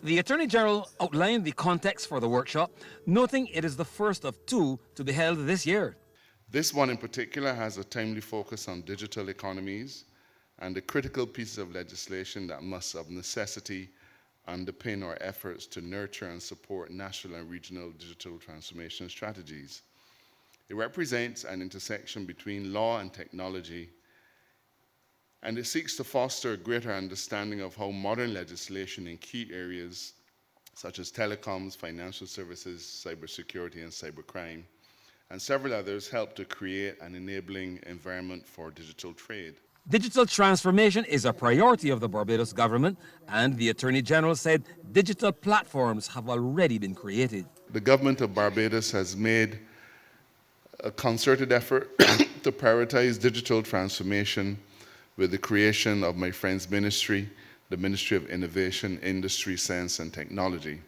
The Attorney General outlined the context for the workshop, noting it is the first of two to be held this year. This one in particular has a timely focus on digital economies and the critical pieces of legislation that must of necessity underpin our efforts to nurture and support national and regional digital transformation strategies. It represents an intersection between law and technology, and it seeks to foster a greater understanding of how modern legislation in key areas such as telecoms, financial services, cybersecurity, and cybercrime, and several others help to create an enabling environment for digital trade. Digital transformation is a priority of the Barbados government, and the Attorney General said digital platforms have already been created. The government of Barbados has made a concerted effort to prioritize digital transformation with the creation of my friend's ministry, the Ministry of Innovation, Industry, Science and Technology,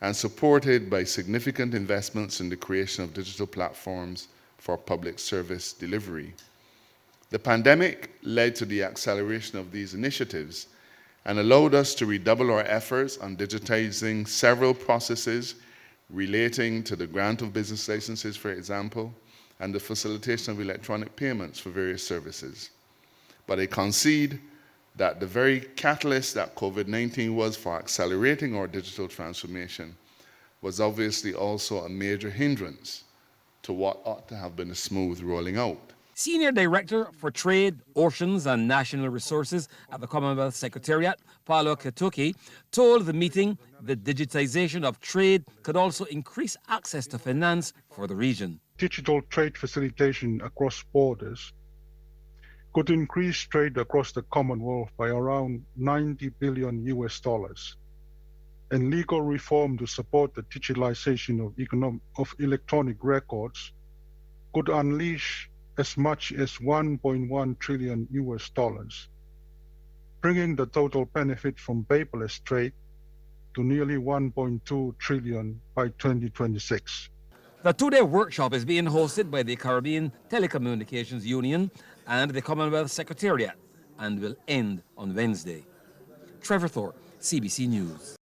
and supported by significant investments in the creation of digital platforms for public service delivery. The pandemic led to the acceleration of these initiatives and allowed us to redouble our efforts on digitizing several processes relating to the grant of business licenses, for example, and the facilitation of electronic payments for various services. But I concede that the very catalyst that COVID-19 was for accelerating our digital transformation was obviously also a major hindrance to what ought to have been a smooth rolling out. Senior Director for Trade, Oceans and National Resources at the Commonwealth Secretariat, Paolo Katuki, told the meeting that digitization of trade could also increase access to finance for the region. Digital trade facilitation across borders could increase trade across the Commonwealth by around $90 billion US, and legal reform to support the digitalization of electronic records could unleash as much as $1.1 trillion US, bringing the total benefit from paperless trade to nearly $1.2 trillion by 2026. The two-day workshop is being hosted by the Caribbean Telecommunications Union and the Commonwealth Secretariat and will end on Wednesday. Trevor Thorpe, CBC News.